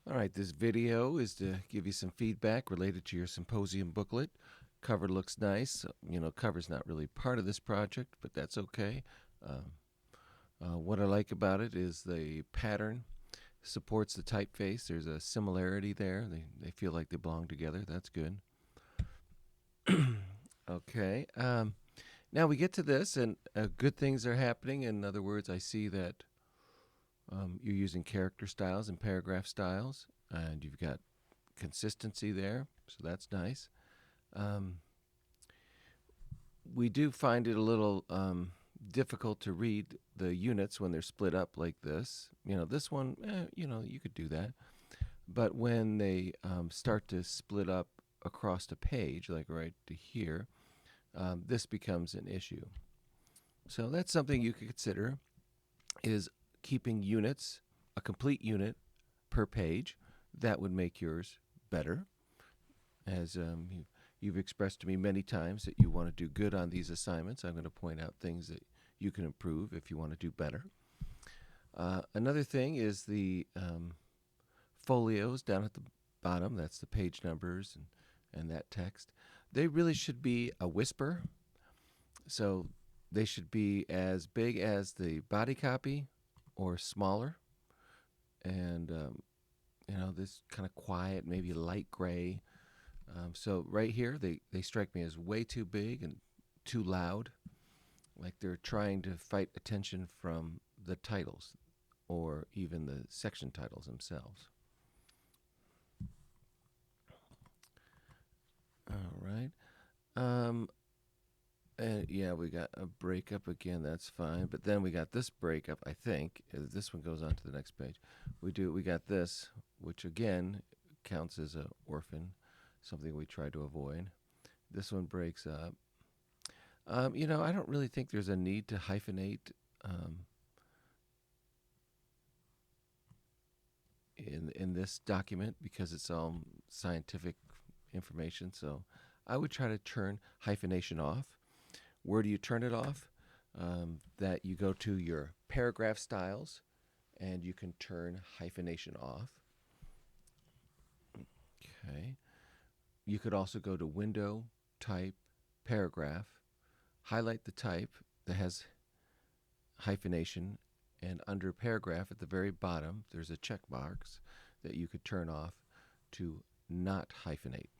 All right, this video is to give you some feedback related to your symposium booklet. Cover looks nice. Cover's not really part of this project, but that's okay. Um, what I like about it is the pattern supports the typeface. There's a similarity there. They feel like they belong together. That's good. Okay. Now we get to this, and good things are happening. In other words, I see that you're using character styles and paragraph styles, and you've got consistency there, so that's nice. Um, we do find it a little difficult to read the units when they're split up like this. This one, you could do that. But when they start to split up across the page, like right to here, this becomes an issue. So that's something you could consider is keeping units, a complete unit per page. That would make yours better. As you've expressed to me many times that you want to do good on these assignments, I'm going to point out things that you can improve if you want to do better. Another thing is the folios down at the bottom. That's the page numbers and that text. They really should be a whisper. So they should be as big as the body copy or smaller. And, this kind of quiet, maybe light gray. So right here, they strike me as way too big and too loud, like they're trying to fight attention from the titles or even the section titles themselves. All right. Um, and yeah, we got a breakup again. That's fine. But then we got this breakup. I think this one goes on to the next page. We got this, which again counts as a orphan, something we try to avoid. This one breaks up. I don't really think there's a need to hyphenate in this document because it's all scientific information. So I would try to turn hyphenation off. Where do you turn it off? That you go to your paragraph styles and you can turn hyphenation off. Okay. You could also go to Window, Type, Paragraph, highlight the type that has hyphenation, and under Paragraph at the very bottom, there's a checkbox that you could turn off to not hyphenate.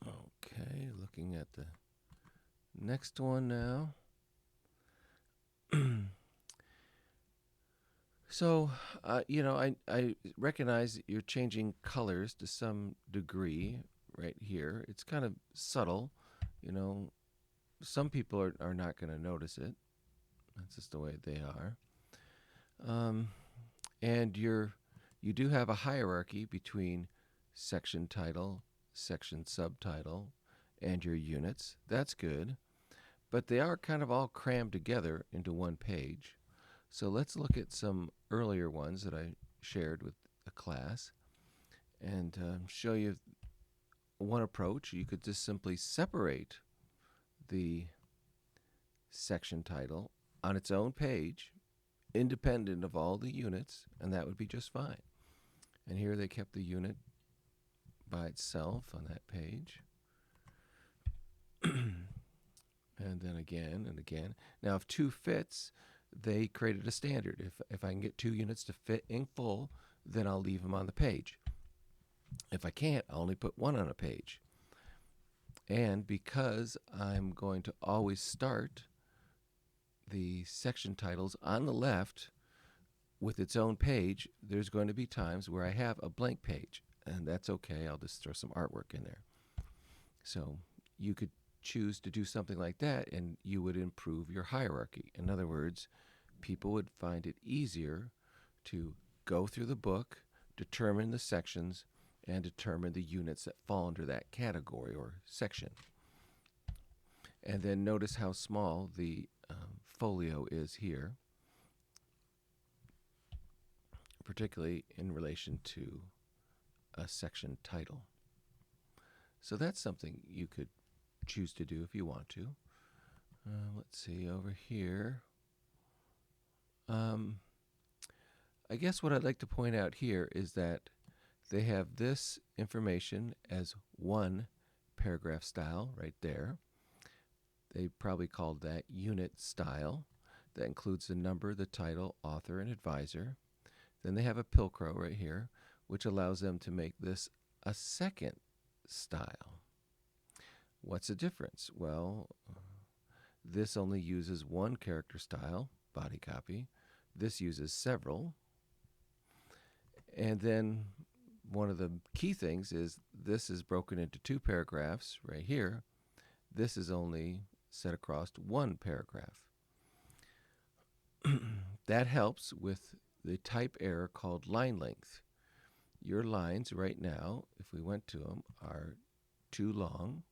Okay, looking at the next one now. So, I recognize that you're changing colors to some degree right here. It's kind of subtle. You know, some people are not going to notice it. That's just the way they are. Um, and you do have a hierarchy between section title, section subtitle, and your units. That's good. But they are kind of all crammed together into one page. So let's look at some earlier ones that I shared with the class and show you one approach. You could just simply separate the section title on its own page, independent of all the units, and that would be just fine. And here they kept the unit by itself on that page. And then again and again. Now, if two fits, they created a standard. If I can get two units to fit in full, then I'll leave them on the page. If I can't, I'll only put one on a page. And because I'm going to always start the section titles on the left with its own page, there's going to be times where I have a blank page, and that's okay. I'll just throw some artwork in there. So you could choose to do something like that, and you would improve your hierarchy. In other words, people would find it easier to go through the book, determine the sections, and determine the units that fall under that category or section. And then notice how small the folio is here, particularly in relation to a section title. So that's something you could choose to do if you want to. Let's see over here. I guess what I'd like to point out here is that they have this information as one paragraph style right there. They probably called that unit style. That includes the number, the title, author, and advisor. Then they have a Pilcrow right here, which allows them to make this a second style. What's the difference? Well, this only uses one character style, body copy. This uses several. And then one of the key things is this is broken into two paragraphs right here. This is only set across one paragraph. That helps with the type error called line length. Your lines right now, if we went to them, are too long.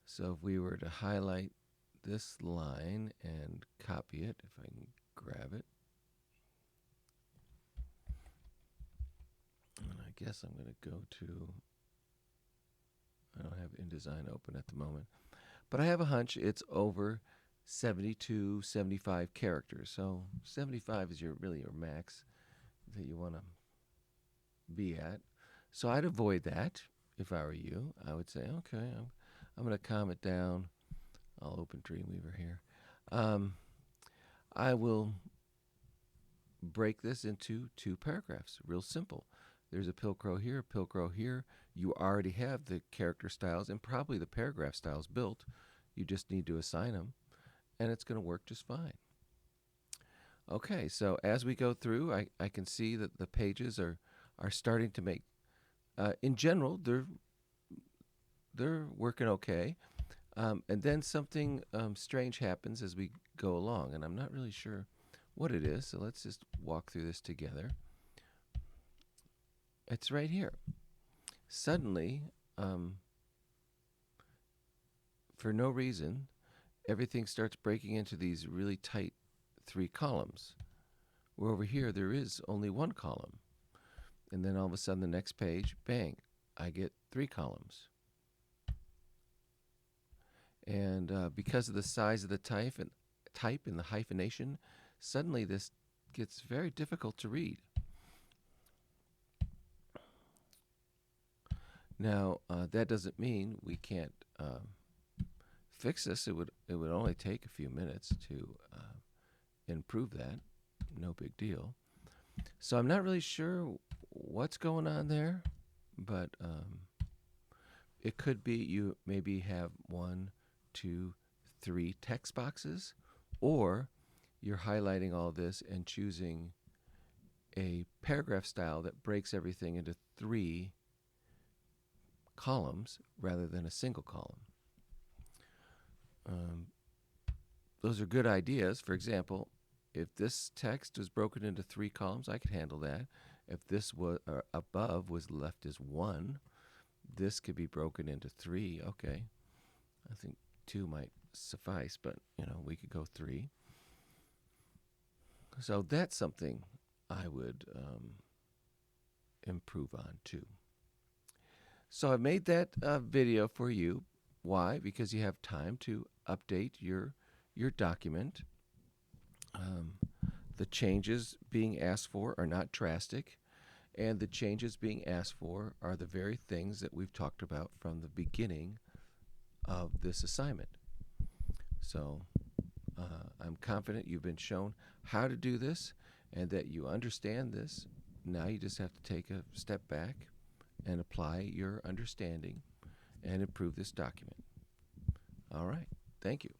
So if we were to highlight this line and copy it, if I can grab it, and I guess I'm going to go to, I don't have InDesign open at the moment, but I have a hunch it's over 72, 75 characters. So 75 is really your max that you want to be at. So I'd avoid that if I were you. I would say, okay, I'm going to calm it down. I'll open Dreamweaver here. I will break this into two paragraphs. Real simple. There's a Pilcrow here, a Pilcrow here. You already have the character styles and probably the paragraph styles built. You just need to assign them, and it's going to work just fine. Okay, so as we go through, I can see that the pages are starting to make, in general, they're working okay. And then something strange happens as we go along, and I'm not really sure what it is, so let's just walk through this together. It's right here. Suddenly, for no reason, everything starts breaking into these really tight 3 columns, where over here there is only 1 column. And then all of a sudden the next page, bang, I get 3 columns. And because of the size of the type and the hyphenation, suddenly this gets very difficult to read. Now, that doesn't mean we can't fix this. It would only take a few minutes to improve that. No big deal. So I'm not really sure what's going on there, but it could be you maybe have 1, 2, 3 text boxes, or you're highlighting all this and choosing a paragraph style that breaks everything into 3 columns rather than a single column. Those are good ideas. For example, if this text was broken into 3 columns, I could handle that. If this was above was left as 1, this could be broken into 3. Okay, I think 2 might suffice, but we could go 3. So that's something I would improve on too. So I made that video for you. Why? Because you have time to update your document. The changes being asked for are not drastic, and the changes being asked for are the very things that we've talked about from the beginning of this assignment. So I'm confident you've been shown how to do this and that you understand this. Now you just have to take a step back and apply your understanding and improve this document. All right. Thank you.